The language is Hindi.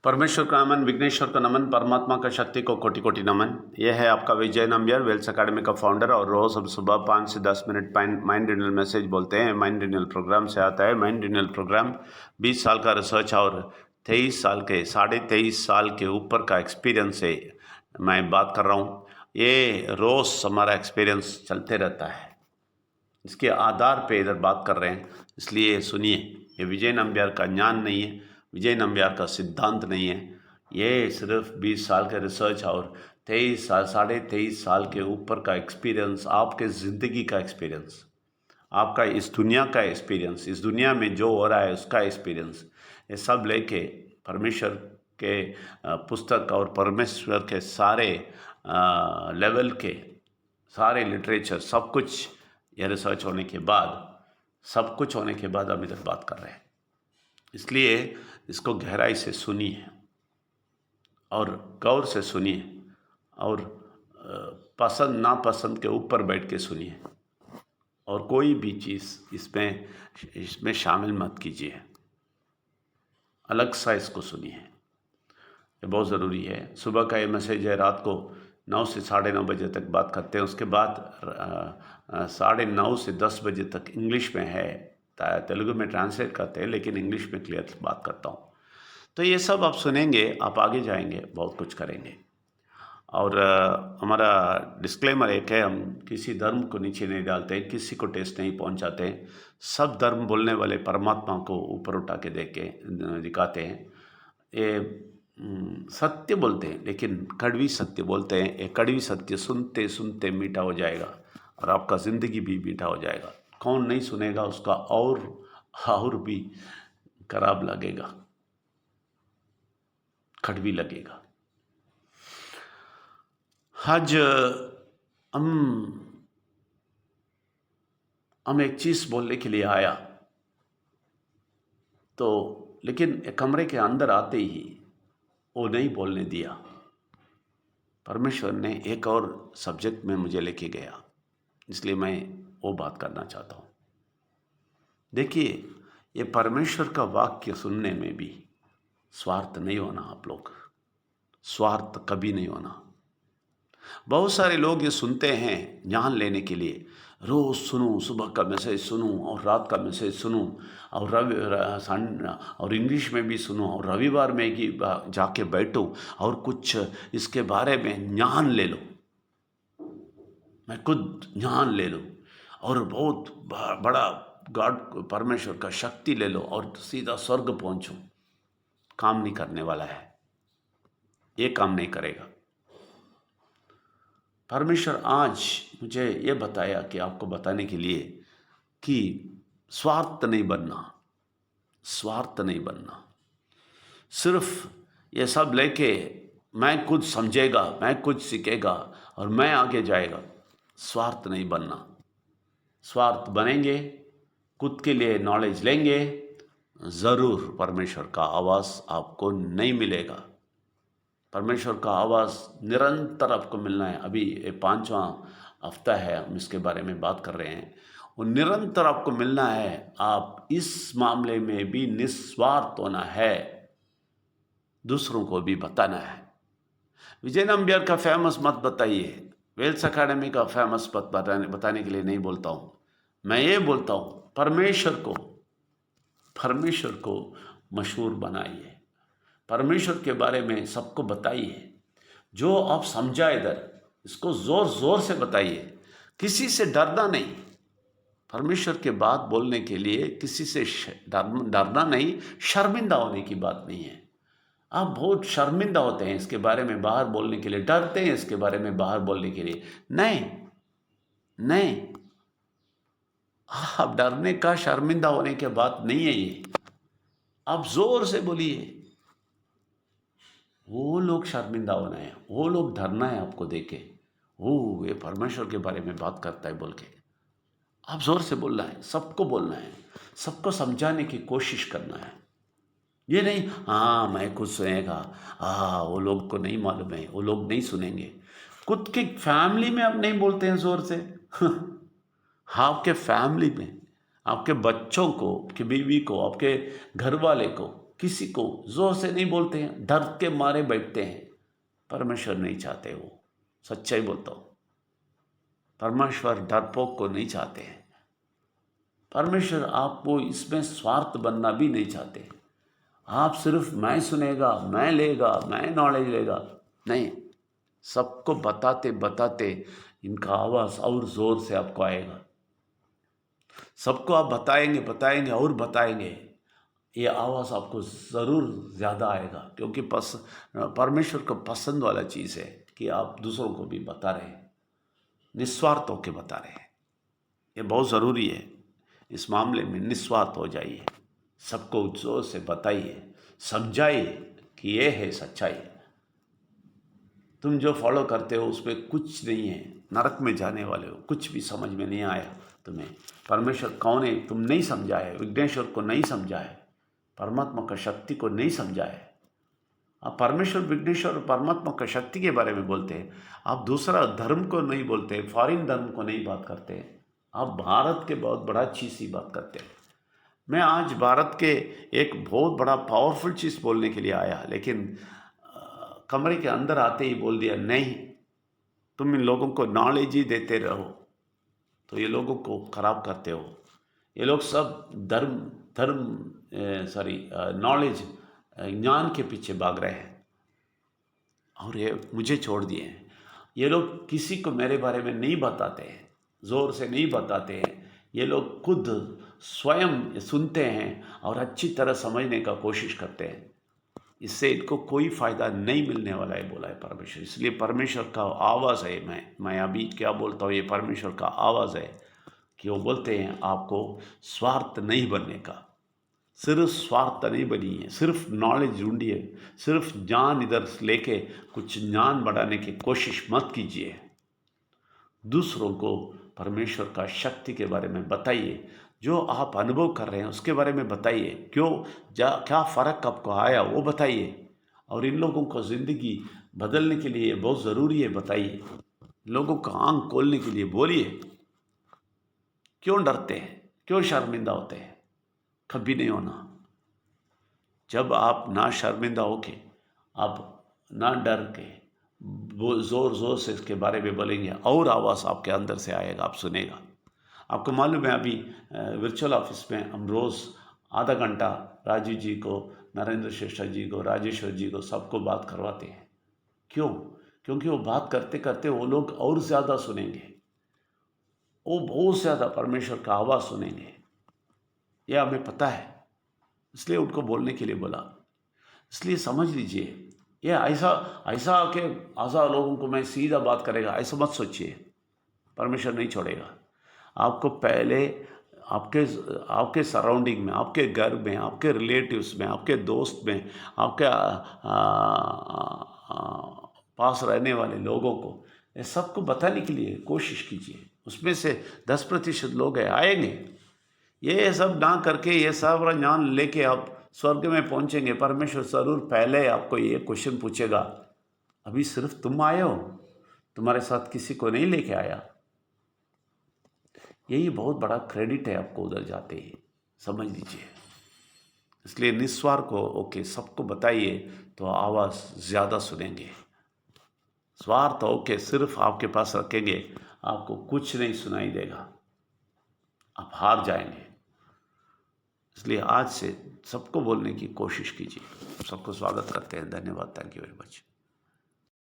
परमेश्वर का नमन, विघ्नेश्वर का नमन, परमात्मा का शक्ति को कोटि कोटि नमन। यह है आपका विजय नंबियार, वेल्स अकेडमी का फाउंडर। और रोज़ हम सुबह 5 से 10 मिनट माइंड रिन्यूअल मैसेज बोलते हैं। माइंड रिन्यूअल प्रोग्राम से आता है। माइंड रिन्यूअल प्रोग्राम 20 साल का रिसर्च और 23 साल के ऊपर का एक्सपीरियंस से मैं बात कर रहा हूँ। ये रोज़ हमारा एक्सपीरियंस चलते रहता है, इसके आधार पे इधर बात कर रहे हैं, इसलिए सुनिए। ये विजय नंबियार का ज्ञान नहीं है, विजय नंबियार का सिद्धांत नहीं है। ये सिर्फ 20 साल का रिसर्च और 23 साल के ऊपर का एक्सपीरियंस, आपके ज़िंदगी का एक्सपीरियंस, आपका इस दुनिया का एक्सपीरियंस, इस दुनिया में जो हो रहा है उसका एक्सपीरियंस, ये सब लेके परमेश्वर के पुस्तक और परमेश्वर के सारे लेवल के सारे लिटरेचर, सब कुछ ये रिसर्च होने के बाद, सब कुछ होने के बाद हम इधर बात कर रहे हैं। इसलिए इसको गहराई से सुनिए और गौर से सुनिए और पसंद नापसंद के ऊपर बैठ के सुनिए और कोई भी चीज़ इसमें शामिल मत कीजिए। अलग सा इसको सुनिए, ये बहुत ज़रूरी है। सुबह का ये मैसेज है, रात को 9 से 9:30 बजे तक बात करते हैं। उसके बाद 9:30 से 10 बजे तक इंग्लिश में है, तेलुगु में ट्रांसलेट करते हैं, लेकिन इंग्लिश में क्लियर बात करता हूँ। तो ये सब आप सुनेंगे, आप आगे जाएंगे, बहुत कुछ करेंगे। और हमारा डिस्क्लेमर एक है, हम किसी धर्म को नीचे नहीं डालते, किसी को टेस्ट नहीं पहुंचाते। सब धर्म बोलने वाले परमात्मा को ऊपर उठा के दिखाते हैं। ये सत्य बोलते हैं, लेकिन कड़वी सत्य बोलते हैं। ये कड़वी सत्य सुनते सुनते मीठा हो जाएगा और आपका ज़िंदगी भी मीठा हो जाएगा। कौन नहीं सुनेगा उसका और भी खराब लगेगा, कड़वी लगेगा। आज हम एक चीज़ बोलने के लिए आया तो, लेकिन कमरे के अंदर आते ही वो नहीं बोलने दिया। परमेश्वर ने एक और सब्जेक्ट में मुझे लेके गया, इसलिए मैं वो बात करना चाहता हूँ। देखिए, ये परमेश्वर का वाक्य सुनने में भी स्वार्थ नहीं होना। आप लोग, स्वार्थ कभी नहीं होना। बहुत सारे लोग ये सुनते हैं ज्ञान लेने के लिए, रोज़ सुनूं, सुबह का मैसेज सुनूं और रात का मैसेज सुनूं और इंग्लिश में भी सुनूं और रविवार में ही जाके बैठूं और कुछ इसके बारे में ज्ञान ले लो, मैं खुद ज्ञान ले लूं और बहुत बड़ा गॉड परमेश्वर का शक्ति ले लो और सीधा स्वर्ग पहुंचूं। काम नहीं करने वाला है, ये काम नहीं करेगा। परमेश्वर आज मुझे ये बताया कि आपको बताने के लिए कि स्वार्थ नहीं बनना, स्वार्थ नहीं बनना। सिर्फ ये सब लेके मैं कुछ समझेगा, मैं कुछ सीखेगा और मैं आगे जाएगा, स्वार्थ नहीं बनना। स्वार्थ बनेंगे, खुद के लिए नॉलेज लेंगे, ज़रूर परमेश्वर का आवाज़ आपको नहीं मिलेगा। परमेश्वर का आवाज़ निरंतर आपको मिलना है। अभी ये 5वां हफ्ता है, हम इसके बारे में बात कर रहे हैं। वो निरंतर आपको मिलना है। आप इस मामले में भी निस्वार्थ होना है, दूसरों को भी बताना है। विजय नंबियार का फेमस मत बताइए, वेल्स अकेडमी का फेमस मत बताने के लिए नहीं बोलता हूँ। मैं ये बोलता हूँ, परमेश्वर को मशहूर बनाइए, परमेश्वर के बारे में सबको बताइए। जो आप समझा इधर, इसको ज़ोर ज़ोर से बताइए। किसी से डरना नहीं। परमेश्वर के बात बोलने के लिए किसी से डरना नहीं, शर्मिंदा होने की बात नहीं है। आप बहुत शर्मिंदा होते हैं इसके बारे में बाहर बोलने के लिए, डरते हैं इसके बारे में बाहर बोलने के लिए। नहीं, आप डरने का, शर्मिंदा होने की बात नहीं है ये। आप जोर से बोलिए। वो लोग शर्मिंदा होना है, वो लोग डरना है आपको देखे, वो ये परमेश्वर के बारे में बात करता है बोल के। आप जोर से बोलना है, सबको बोलना है, सबको समझाने की कोशिश करना है। ये नहीं हाँ मैं कुछ सुनेगा, वो लोग को नहीं मालूम है, वो लोग नहीं सुनेंगे। खुद की फैमिली में आप नहीं बोलते हैं जोर से। आपके फैमिली में, आपके बच्चों को, आपकी बीवी को, आपके घर वाले को किसी को जोर से नहीं बोलते हैं, डर के मारे बैठते हैं। परमेश्वर नहीं चाहते, वो सच्चाई बोलता हूँ, परमेश्वर डरपोक को नहीं चाहते हैं। परमेश्वर आपको इसमें स्वार्थ बनना भी नहीं चाहते। आप सिर्फ मैं सुनेगा, मैं लेगा, मैं नॉलेज लेगा, नहीं, सबको बताते बताते इनका आवाज़ और ज़ोर से आपको आएगा। सबको आप बताएंगे बताएंगे और बताएंगे, ये आवाज़ आपको ज़रूर ज़्यादा आएगा, क्योंकि परमेश्वर को पसंद वाला चीज़ है कि आप दूसरों को भी बता रहे हैं, निस्वार्थ होकर बता रहे हैं। ये बहुत ज़रूरी है। इस मामले में निस्वार्थ हो जाइए, सबको जोर से बताइए, समझाइए कि ये है सच्चाई। तुम जो फॉलो करते हो उसमें कुछ नहीं है, नरक में जाने वाले हो। कुछ भी समझ में नहीं आया तुम्हें, परमेश्वर कौन है तुम नहीं समझा है, विघ्नेश्वर को नहीं समझा है, परमात्मा का शक्ति को नहीं समझा है। आप परमेश्वर, विघ्नेश्वर और परमात्मा का शक्ति के बारे में बोलते हैं, आप दूसरा धर्म को नहीं बोलते, फॉरेन धर्म को नहीं बात करते, आप भारत के बहुत बड़ा चीज़ ही बात करते हैं। मैं आज भारत के एक बहुत बड़ा पावरफुल चीज़ बोलने के लिए आया, लेकिन कमरे के अंदर आते ही बोल दिया, नहीं, तुम इन लोगों को नॉलेज ही देते रहो तो ये लोगों को खराब करते हो। ये लोग सब नॉलेज, ज्ञान के पीछे भाग रहे हैं और ये मुझे छोड़ दिए हैं। ये लोग किसी को मेरे बारे में नहीं बताते हैं, ज़ोर से नहीं बताते हैं। ये लोग खुद स्वयं सुनते हैं और अच्छी तरह समझने का कोशिश करते हैं। इससे इनको कोई फ़ायदा नहीं मिलने वाला है, बोला है परमेश्वर। इसलिए परमेश्वर का आवाज़ है, मैं अभी क्या बोलता हूँ, ये परमेश्वर का आवाज़ है कि वो बोलते हैं आपको स्वार्थ नहीं बनने का। सिर्फ स्वार्थ नहीं बनिए, सिर्फ नॉलेज ढूंढिए, सिर्फ ज्ञान इधर लेके कुछ ज्ञान बढ़ाने की कोशिश मत कीजिए। दूसरों को परमेश्वर का शक्ति के बारे में बताइए, जो आप अनुभव कर रहे हैं उसके बारे में बताइए, क्या फ़र्क आपको आया वो बताइए। और इन लोगों को ज़िंदगी बदलने के लिए बहुत ज़रूरी है, बताइए। लोगों का आँख खोलने के लिए बोलिए। क्यों डरते हैं, क्यों शर्मिंदा होते हैं? कभी नहीं होना। जब आप ना शर्मिंदा होके, आप ना डर के वो ज़ोर ज़ोर से इसके बारे में बोलेंगे और आवाज़ आपके अंदर से आएगा, आप सुनेगा। आपको मालूम है, अभी वर्चुअल ऑफिस में हम रोज़ आधा घंटा राजीव जी को, नरेंद्र श्रेष्ठ जी को, राजेश्वर जी को, सबको बात करवाते हैं। क्यों? क्योंकि वो बात करते करते वो लोग और ज़्यादा सुनेंगे, वो बहुत ज़्यादा परमेश्वर का आवाज़ सुनेंगे। यह हमें पता है, इसलिए उनको बोलने के लिए बोला। इसलिए समझ लीजिए, ये ऐसा लोगों को मैं सीधा बात करेगा ऐसा मत सोचिए। परमेश्वर नहीं छोड़ेगा आपको। पहले आपके सराउंडिंग में, आपके घर में, आपके रिलेटिव्स में, आपके दोस्त में, आपके पास रहने वाले लोगों को, ये सबको बताने के लिए कोशिश कीजिए। उसमें से 10% लोग आएंगे। ये सब ना करके, ये सब ज्ञान लेके आप स्वर्ग में पहुंचेंगे। परमेश्वर जरूर पहले आपको ये क्वेश्चन पूछेगा, अभी सिर्फ तुम आए हो, तुम्हारे साथ किसी को नहीं लेके आया। यही बहुत बड़ा क्रेडिट है आपको उधर जाते ही, समझ लीजिए। इसलिए निस्वार्थ को ओके सबको बताइए तो आवाज़ ज़्यादा सुनेंगे। स्वार्थ ओके सिर्फ आपके पास रखेंगे, आपको कुछ नहीं सुनाई देगा, आप हार जाएंगे। इसलिए आज से सबको बोलने की कोशिश कीजिए। सबको स्वागत करते हैं। धन्यवाद। Thank you very much.